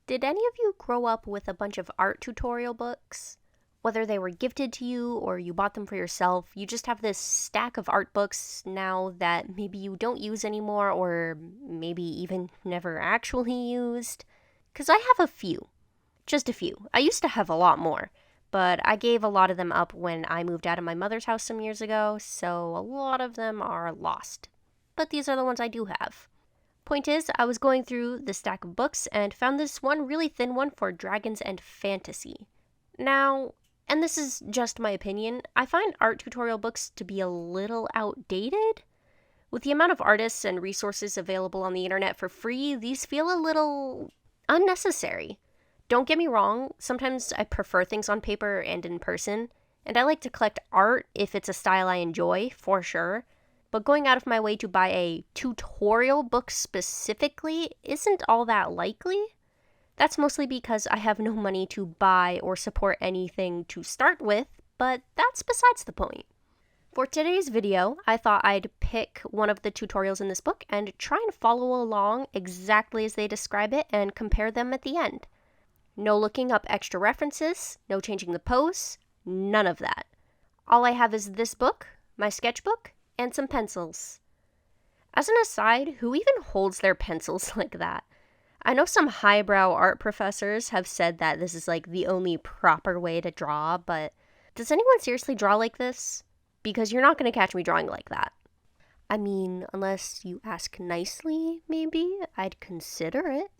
Did any of you grow up with a bunch of art tutorial books? Whether they were gifted to you or you bought them for yourself, you just have this stack of art books now that maybe you don't use anymore or maybe even never actually used. 'Cause I have a few. Just a few. I used to have a lot more, but I gave a lot of them up when I moved out of my mother's house some years ago, so a lot of them are lost. But these are the ones I do have. Point is, I was going through the stack of books and found this one really thin one for dragons and fantasy. Now, and this is just my opinion, I find art tutorial books to be a little outdated. With the amount of artists and resources available on the internet for free, these feel a little unnecessary. Don't get me wrong, sometimes I prefer things on paper and in person, and I like to collect art if it's a style I enjoy, for sure. But going out of my way to buy a tutorial book specifically isn't all that likely. That's mostly because I have no money to buy or support anything to start with, but that's besides the point. For today's video, I thought I'd pick one of the tutorials in this book and try and follow along exactly as they describe it and compare them at the end. No looking up extra references, no changing the pose, none of that. All I have is this book, my sketchbook, and some pencils. As an aside, who even holds their pencils like that? I know some highbrow art professors have said that this is like the only proper way to draw, but does anyone seriously draw like this? Because you're not going to catch me drawing like that. I mean, unless you ask nicely, maybe I'd consider it.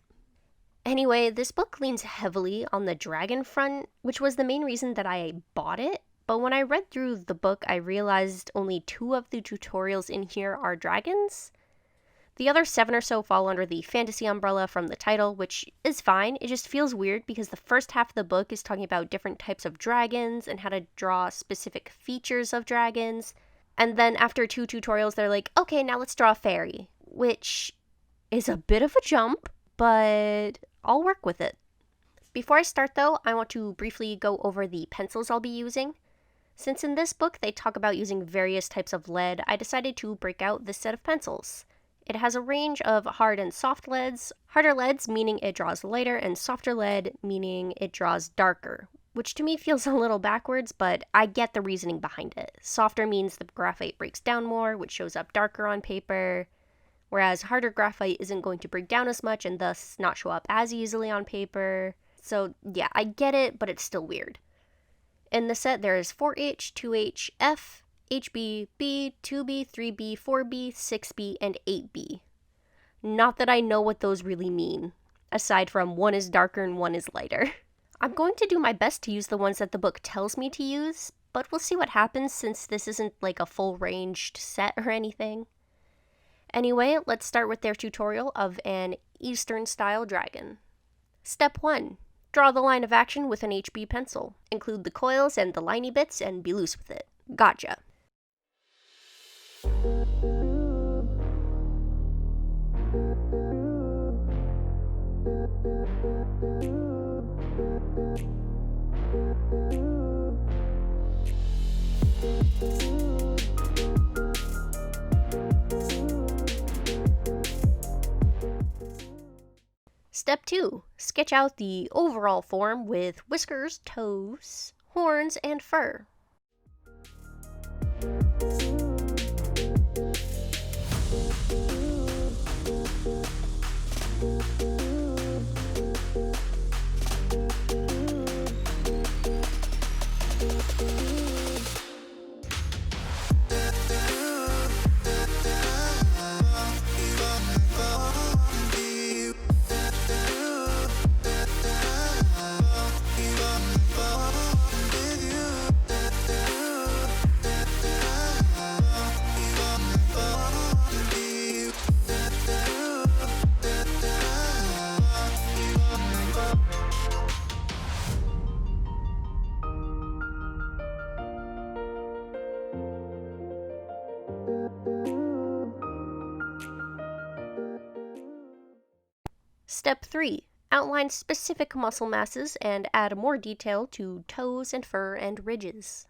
Anyway, this book leans heavily on the dragon front, which was the main reason that I bought it. But when I read through the book, I realized only 2 of the tutorials in here are dragons. The other 7 or so fall under the fantasy umbrella from the title, which is fine. It just feels weird because the first half of the book is talking about different types of dragons and how to draw specific features of dragons. And then after 2 tutorials, they're like, okay, now let's draw a fairy, which is a bit of a jump, but I'll work with it. Before I start though, I want to briefly go over the pencils I'll be using. Since in this book they talk about using various types of lead, I decided to break out this set of pencils. It has a range of hard and soft leads. Harder leads meaning it draws lighter, and softer lead meaning it draws darker, which to me feels a little backwards, but I get the reasoning behind it. Softer means the graphite breaks down more, which shows up darker on paper, whereas harder graphite isn't going to break down as much and thus not show up as easily on paper. So yeah, I get it, but it's still weird. In the set, there is 4H, 2H, F, HB, B, 2B, 3B, 4B, 6B, and 8B. Not that I know what those really mean, aside from one is darker and one is lighter. I'm going to do my best to use the ones that the book tells me to use, but we'll see what happens since this isn't like a full-ranged set or anything. Anyway, let's start with their tutorial of an Eastern-style dragon. Step 1. Draw the line of action with an HB pencil. Include the coils and the liney bits and be loose with it. Gotcha. Step 2. Sketch out the overall form with whiskers, toes, horns, and fur. Step 3. Outline specific muscle masses and add more detail to toes and fur and ridges.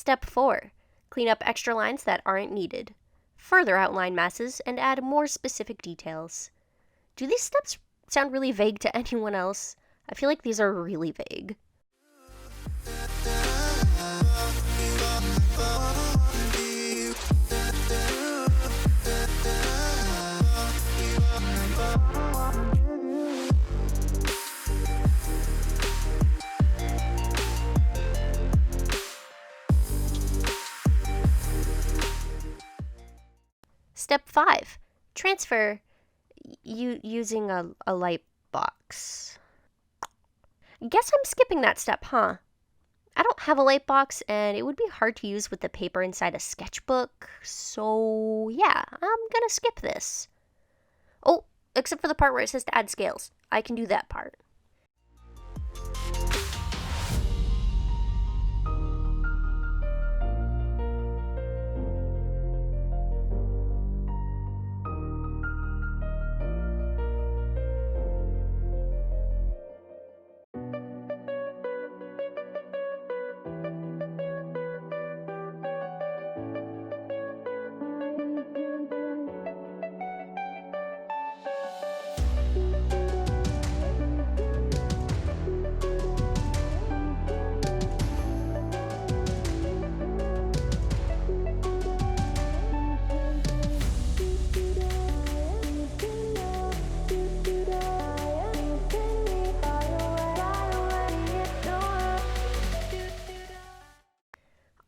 Step 4. Clean up extra lines that aren't needed. Further outline masses and add more specific details. Do these steps sound really vague to anyone else? I feel like these are really vague. Step 5. Transfer using a light box. Guess I'm skipping that step, huh? I don't have a light box, and it would be hard to use with the paper inside a sketchbook, so yeah, I'm gonna skip this. Oh, except for the part where it says to add scales. I can do that part.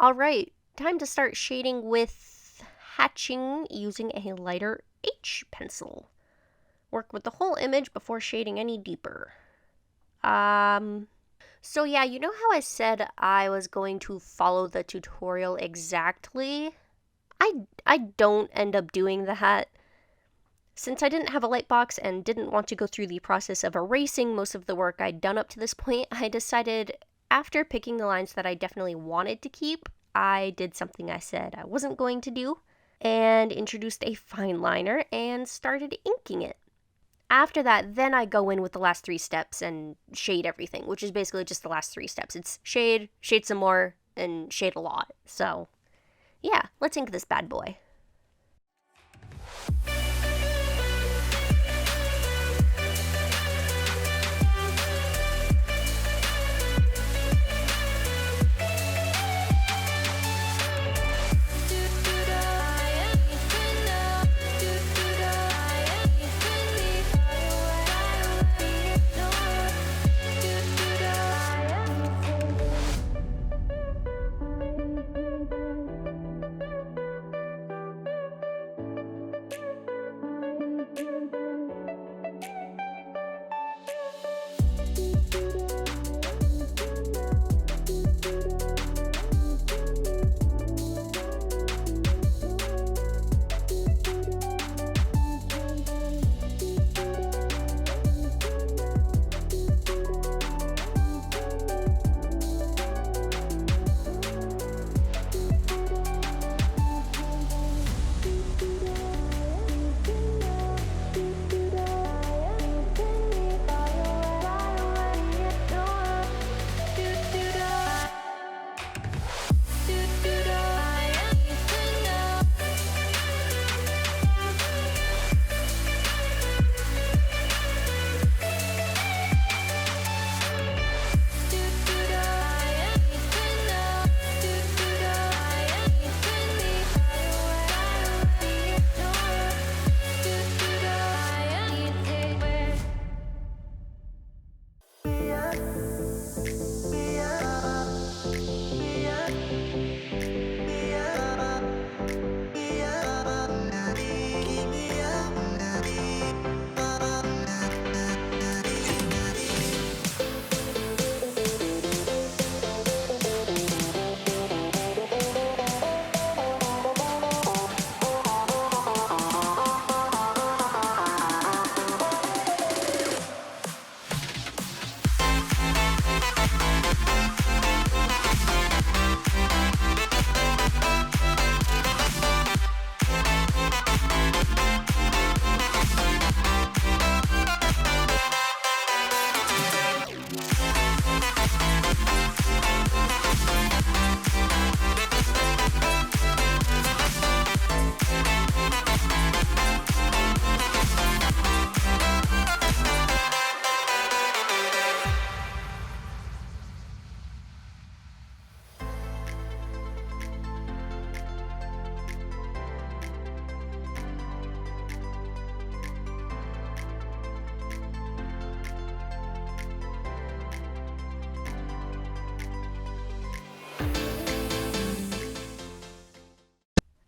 Alright, time to start shading with hatching using a lighter H pencil. Work with the whole image before shading any deeper. So yeah, you know how I said I was going to follow the tutorial exactly? I don't end up doing that. Since I didn't have a light box and didn't want to go through the process of erasing most of the work I'd done up to this point, I decided, after picking the lines that I definitely wanted to keep, I did something I said I wasn't going to do, and introduced a fine liner and started inking it. After that, then I go in with the last 3 steps and shade everything, which is basically just the last 3 steps. It's shade, shade some more, and shade a lot. So, yeah, let's ink this bad boy.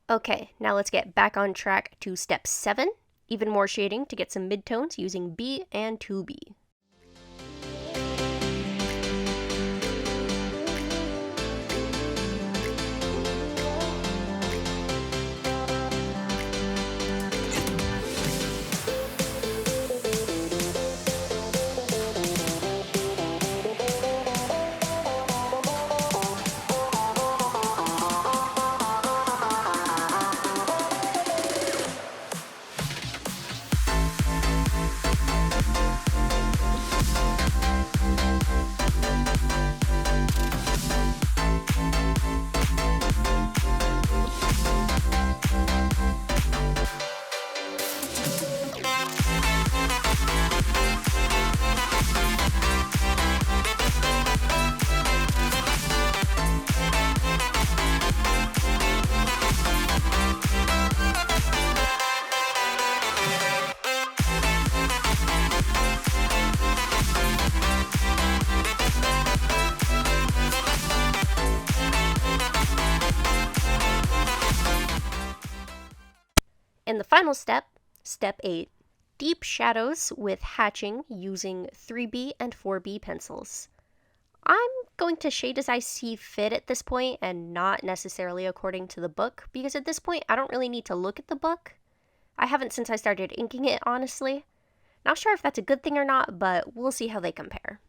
Okay, now let's get back on track to step 7, even more shading to get some midtones using B and 2B. In the final step, step 8, deep shadows with hatching using 3B and 4B pencils. I'm going to shade as I see fit at this point and not necessarily according to the book, because at this point I don't really need to look at the book. I haven't since I started inking it, honestly. Not sure if that's a good thing or not, but we'll see how they compare.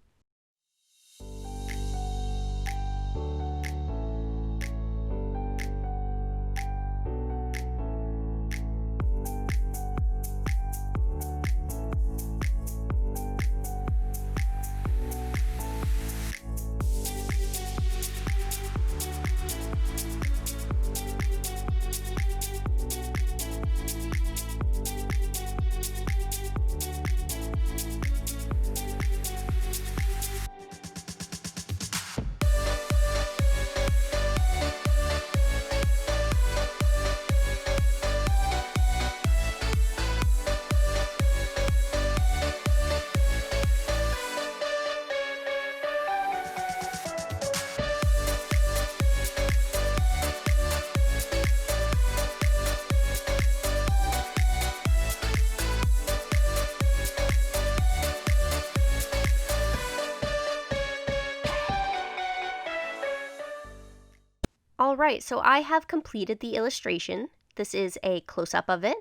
Alright, so I have completed the illustration. This is a close-up of it,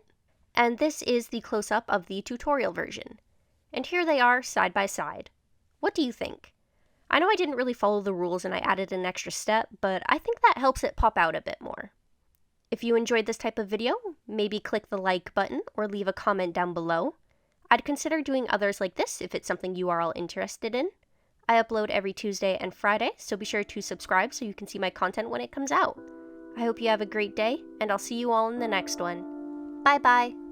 and this is the close-up of the tutorial version. And here they are side by side. What do you think? I know I didn't really follow the rules and I added an extra step, but I think that helps it pop out a bit more. If you enjoyed this type of video, maybe click the like button or leave a comment down below. I'd consider doing others like this if it's something you are all interested in. I upload every Tuesday and Friday, so be sure to subscribe so you can see my content when it comes out. I hope you have a great day, and I'll see you all in the next one. Bye bye!